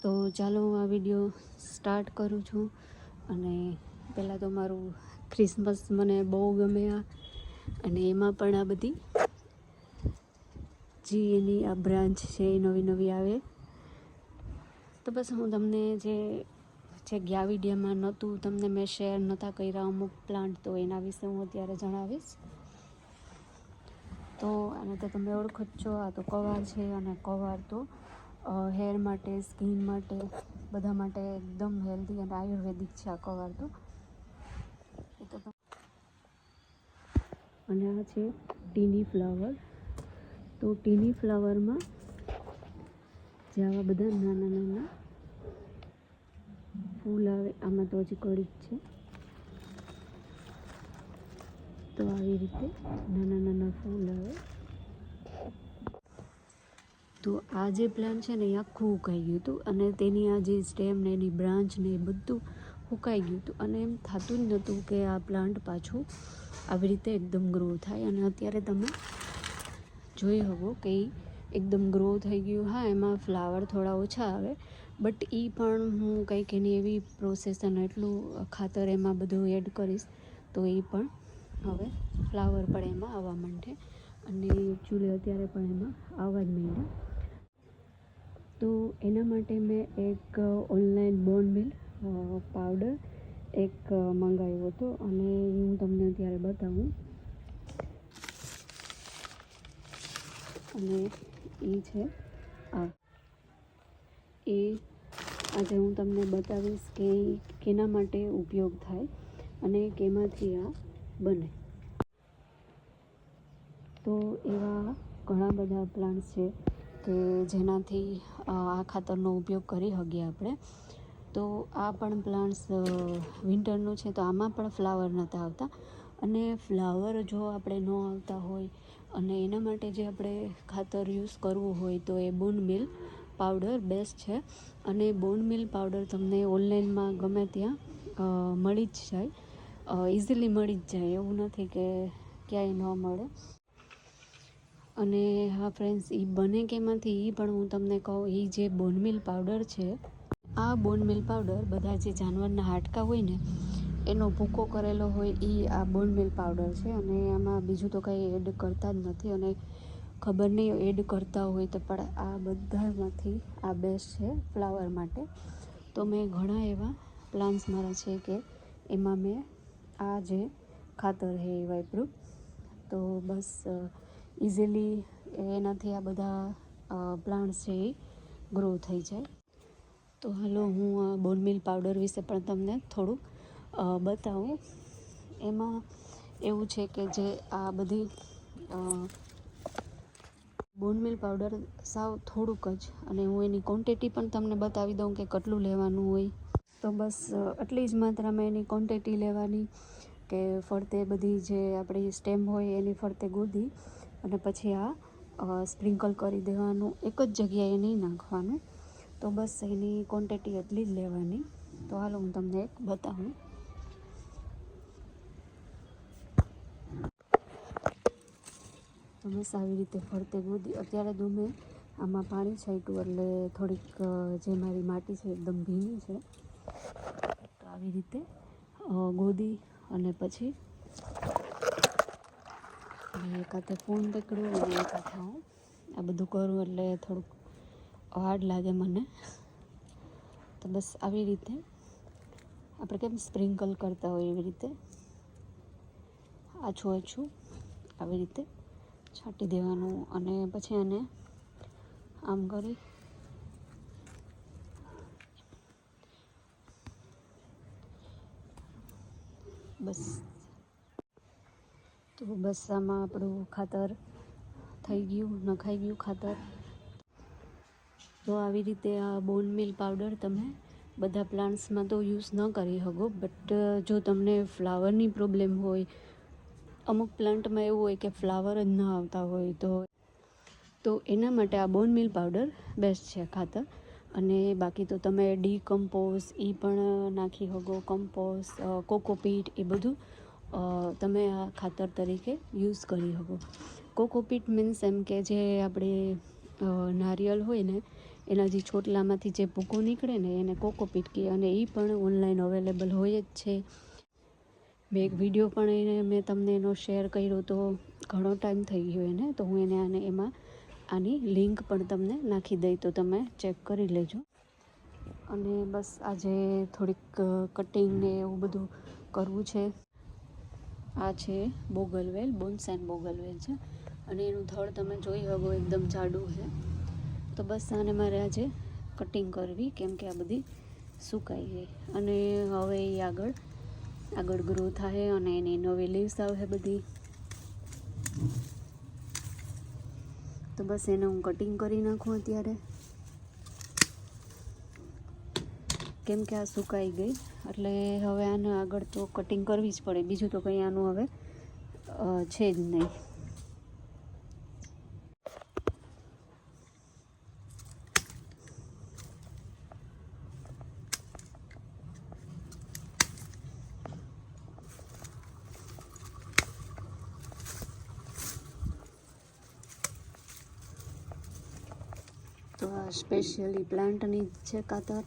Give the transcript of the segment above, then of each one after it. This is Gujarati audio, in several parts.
તો ચાલો હું આ વિડીયો સ્ટાર્ટ કરું છું. અને પહેલાં તો મારું ક્રિસમસ મને બહુ ગમે અને એમાં પણ આ બધી જે એની આ બ્રાન્ચ છે એ નવી નવી આવે. તો બસ હું તમને જે ગયા વિડીયોમાં નહોતું તમને મેં શેર નહોતા કર્યા અમુક પ્લાન્ટ, તો એના વિશે હું અત્યારે જણાવીશ. તો આને તો તમે ઓળખો જ છો, આ તો કવાર છે. અને કવાર તો હેર માટે, સ્કિન માટે, બધા માટે એકદમ હેલ્ધી અને આયુર્વેદિક છે આ કવાર તો. અને આ છે ટીની ફ્લાવર. તો ટીની ફ્લાવરમાં જે આવા બધા નાના નાના ફૂલ આવે, આમાં તો હજી કળી જ છે. તો આવી રીતે નાના નાના ફૂલ આવે. તો આ જે પ્લાન્ટ છે ને એ આખું ઉકાઈ ગયું હતું અને તેની આ જે સ્ટેમ ને એની બ્રાન્ચ ને એ બધું ઉકાઈ ગયું હતું. અને એમ થતું જ નહોતું કે આ પ્લાન્ટ પાછું આવી રીતે એકદમ ગ્રો થાય. અને અત્યારે તમે જોઈ શકો કે એકદમ ગ્રો થઈ ગયું. હા, એમાં ફ્લાવર થોડા ઓછા આવે, બટ એ પણ હું કંઈક એની એવી પ્રોસેસ અને એટલું ખાતર એમાં બધું એડ કરીશ તો એ પણ હવે ફ્લાવર પણ એમાં આવવા માંડે. અને એકચ્યુઅલી અત્યારે પણ એમાં આવવા જ માંડ્યા. તો એના માટે મેં એક ઓનલાઈન બોન મિલ પાવડર એક મંગાવ્યો હતો અને હું તમને અત્યારે બતાવું. અને એ છે આ આજે હું તમને બતાવીશ કે કેના માટે ઉપયોગ થાય અને કેમાંથી આ બને. તો એવા ઘણા બધા પ્લાન્ટ્સ છે કે જેનાથી આ ખાતરનો ઉપયોગ કરી શકીએ આપણે. તો આ પણ પ્લાન્ટ્સ વિન્ટરનું છે, તો આમાં પણ ફ્લાવર નહોતા આવતા. અને ફ્લાવર જો આપણે ન આવતા હોય અને એના માટે જે આપણે ખાતર યુઝ કરવું હોય તો એ બોન મિલ પાવડર બેસ્ટ છે. અને બોન મિલ પાવડર તમને ઓનલાઈનમાં ગમે ત્યાં મળી જ જાય, ઇઝીલી મળી જ જાય, એવું નથી કે ક્યાંય ન મળે. અને હા ફ્રેન્ડ્સ, એ બને કેમાંથી એ પણ હું તમને કહું. એ જે બોન મિલ પાવડર છે, આ બોન મિલ પાવડર બધા જે જાનવરના હાડકાં હોય ને એનો ભૂકો કરેલો હોય એ આ બોન મિલ પાવડર છે. અને આમાં બીજું તો કંઈ એડ કરતા જ નથી. અને ખબર નહીં એડ કરતા હોય તો, પણ આ બધામાંથી આ બેસ્ટ છે ફ્લાવર માટે. તો મેં ઘણા એવા પ્લાન્ટ્સ મારા છે કે એમાં મેં આ જે ખાતર છે એ વાપર્યું. તો બસ ઇઝીલી એનાથી આ બધા પ્લાન્ટ્સ છે એ ગ્રો થઈ જાય. તો હાલો હું બોન મિલ પાવડર વિશે પણ તમને થોડુંક બતાવું. એમાં એવું છે કે જે આ બધી બોન મિલ પાવડર સાવ થોડુંક જ, અને હું એની ક્વોન્ટિટી પણ તમને બતાવી દઉં કે કેટલું લેવાનું હોય. તો બસ આટલી જ માત્રામાં એની ક્વોન્ટિટી લેવાની કે ફરતે બધી જે આપણી સ્ટેમ હોય એની ફરતે ગોદી અને પછી આ સ્પ્રિંકલ કરી દેવાનું. એક જ જગ્યાએ નહીં નાખવાનું. તો બસ એની ક્વોન્ટિટી એટલી જ લેવાની. તો હાલો હું તમને એક બતાવું. તો બસ આવી રીતે ફરતે ગોદી. અત્યારે તો મેં આમાં પાણી છાંટ્યું એટલે થોડીક જે મારી માટી છે એકદમ ભીની છે. તો આવી રીતે ગોદી અને પછી એક હાથે ફોન પકડું અને એક હાથે હું આ બધું કરું એટલે થોડુંક હાર્ડ લાગે મને. તો બસ આવી રીતે આપણે કેમ સ્પ્રિંકલ કરતા હોય એવી રીતે આછું આછું આવી રીતે છાંટી દેવાનું. અને પછી આને આમ કરી બસ. તો બસ આમાં આપણું ખાતર થઈ ગયું, નખાઈ ગયું ખાતર. તો આવી રીતે આ બોન મિલ પાવડર તમે બધા પ્લાન્ટ્સમાં તો યુઝ ન કરી શકો, બટ જો તમને ફ્લાવરની પ્રોબ્લેમ હોય, અમુક પ્લાન્ટમાં એવું હોય કે ફ્લાવર જ ન આવતા હોય, તો એના માટે આ બોન મિલ પાવડર બેસ્ટ છે ખાતર. અને બાકી તો તમે ડીકમ્પોઝ એ પણ નાખી શકો, કમ્પોઝ, કોકોપીટ, એ બધું તમે આ ખાતર તરીકે યુઝ કરી શકો. કોકોપીટ મીન્સ એમ કે જે આપણે નારિયેળ હોય ને એના જે છોટલામાંથી જે ભૂકો નીકળે ને એને કોકોપીટ કહે, અને એ પણ ઓનલાઈન અવેલેબલ હોય જ છે. મેં એક વિડીયો પણ મેં તમને એનો શેર કર્યો તો ઘણો ટાઈમ થઈ ગયો એને, તો હું એને એમાં આની લિંક પણ તમને નાખી દઈ તો તમે ચેક કરી લેજો. અને બસ આજે થોડીક કટિંગ ને એવું બધું કરવું છે. આ છે બોગલવેલ, બોન્સાઇન બોગલવેલ છે, અને એનું થડ તમે જોઈ શકો એકદમ જાડું છે. તો બસ આને મારે આજે કટિંગ કરવી, કેમ કે આ બધી સુકાઈ ગઈ અને હવે એ આગળ ગ્રો થાય અને એની નવી લીવ્સ આવે બધી. તો બસ એને હું કટિંગ કરી નાખું અત્યારે, કેમ કે આ સુકાઈ ગઈ એટલે હવે આને આગળ તો કટિંગ કરવી જ પડે, બીજું તો કંઈ આનું હવે છે જ નહીં. તો આ સ્પેશિયલી પ્લાન્ટની જ છે કાતર.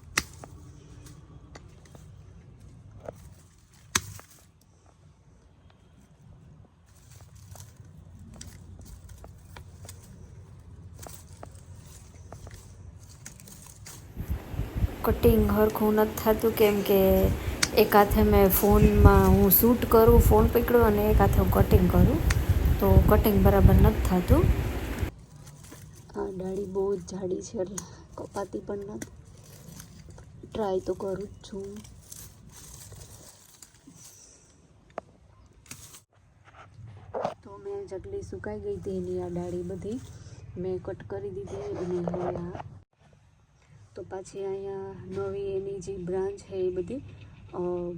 કટિંગ હરખું નથી થતું, કેમ કે એક હાથે મેં ફોનમાં હું શૂટ કરું, ફોન પકડું, અને એક હાથે હું કટિંગ કરું, તો કટિંગ બરાબર નથી થતું. આ ડાળી બહુ જ જાડી છે એટલે કપાતી પણ નથી. ટ્રાય તો કરું જ છું. તો મેં જેટલી સુકાઈ ગઈ હતી એની આ ડાળી બધી મેં કટ કરી દીધી, અને હવે તો પાછી અહીંયા નવી એની જે બ્રાન્ચ છે એ બધી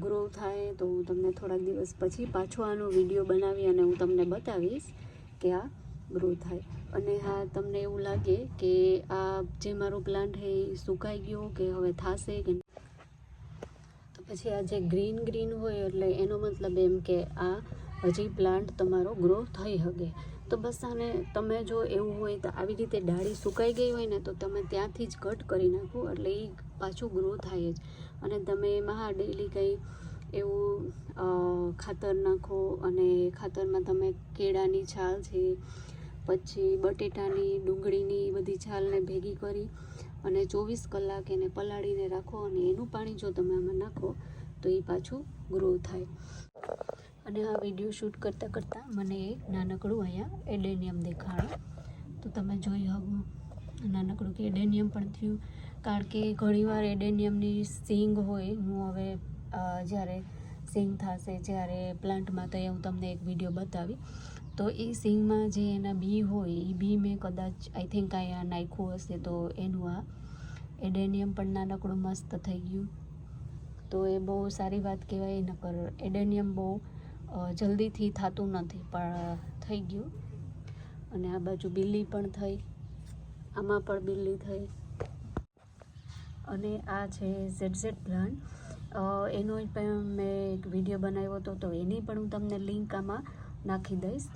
ગ્રો થાય, તો હું તમને થોડાક દિવસ પછી પાછો આનો વિડીયો બનાવી અને હું તમને બતાવીશ કે આ ગ્રો થાય. અને હા, તમને એવું લાગે કે આ જે મારો પ્લાન્ટ છે એ સુકાઈ ગયો કે હવે થશે કે, તો પછી આ જે ગ્રીન હોય એટલે એનો મતલબ એમ કે આ હજી પ્લાન્ટ તમારો ગ્રો થઈ શકે. તો બસ આને તમે જો એવું હોય તો આવી રીતે ડાળી સુકાઈ ગઈ હોય ને તો તમે ત્યાંથી જ કટ કરી નાખો, એટલે એ પાછું ગ્રો થાય જ. અને તમે એમાં ડેઈલી કંઈ એવું ખાતર નાખો, અને ખાતરમાં તમે કેળાની છાલ છે, પછી બટેટાની, ડુંગળીની બધી છાલને ભેગી કરી અને 24 કલાક એને પલાળીને રાખો, અને એનું પાણી જો તમે આમાં નાખો તો એ પાછું ગ્રો થાય. અને આ વિડીયો શૂટ કરતાં મને એક નાનકડું અહીંયા એડેનિયમ દેખાણું, તો તમે જોઈ શકો નાનકડું કે એડેનિયમ પણ થયું. કારણ કે ઘણીવાર એડેનિયમની સિંગ હોય, હું હવે જ્યારે સિંગ થશે જ્યારે પ્લાન્ટમાં, તો હું તમને એક વિડીયો બતાવી. તો એ સિંગમાં જે એના બી હોય એ બી મેં કદાચ આઈ થિંક અહીંયા નાખ્યું હશે, તો એનું આ એડેનિયમ પણ નાનકડું મસ્ત થઈ ગયું. તો એ બહુ સારી વાત કહેવાય. નકર એડેનિયમ બહુ જલ્દીથી થતું નથી, પણ થઈ ગયું. અને આ બાજુ બિલ્લી પણ થઈ, આમાં પણ બિલ્લી થઈ. અને આ છે ઝેડ પ્લાન્ટ, એનો પણ મેં એક વિડીયો બનાવ્યો હતો, તો એની પણ હું તમને લિંક આમાં નાખી દઈશ.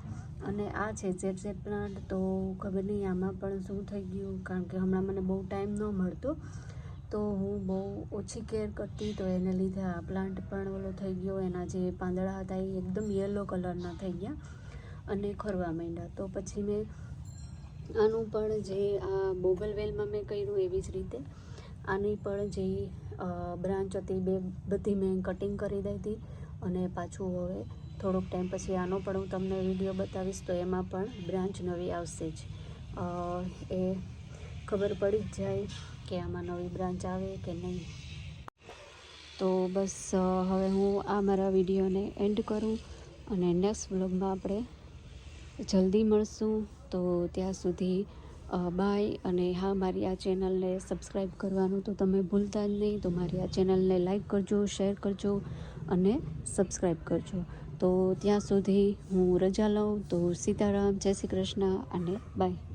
અને આ છે ઝેડ પ્લાન્ટ, તો ખબર નહીં આમાં પણ શું થઈ ગયું, કારણ કે હમણાં મને બહુ ટાઈમ ન મળતો, તો હું બહુ ઓછી કેર કરતી, તો એને લીધે આ પ્લાન્ટ પણ ઓલો થઈ ગયો. એના જે પાંદડા હતા એ એકદમ યલો કલરના થઈ ગયા અને ખરવા માંડ્યા. તો પછી મેં આનું પણ જે આ બોગલવેલમાં મેં કર્યું એવી જ રીતે આની પણ જે બ્રાન્ચ હતી બધી મેં કટિંગ કરી દીધી. અને પાછું હવે થોડોક ટાઈમ પછી આનો પણ હું તમને વિડીયો બતાવીશ, તો એમાં પણ બ્રાન્ચ નવી આવશે જ. એ ખબર પડી જ જાય કે આમાં નવી બ્રાન્ચ આવે કે નહીં. તો બસ હવે હું આ મારા વિડીયોને એન્ડ કરું, અને નેક્સ્ટ વ્લોગમાં આપણે જલ્દી મળશું. તો ત્યાં સુધી બાય. અને હા, મારી આ ચેનલને સબસ્ક્રાઈબ કરવાનું તો તમે ભૂલતા જ નહીં. તો મારી આ ચેનલને લાઈક કરજો, શેર કરજો અને સબસ્ક્રાઈબ કરજો. તો ત્યાં સુધી હું રજા લઉં. તો સીતારામ, જય શ્રી કૃષ્ણ અને બાય.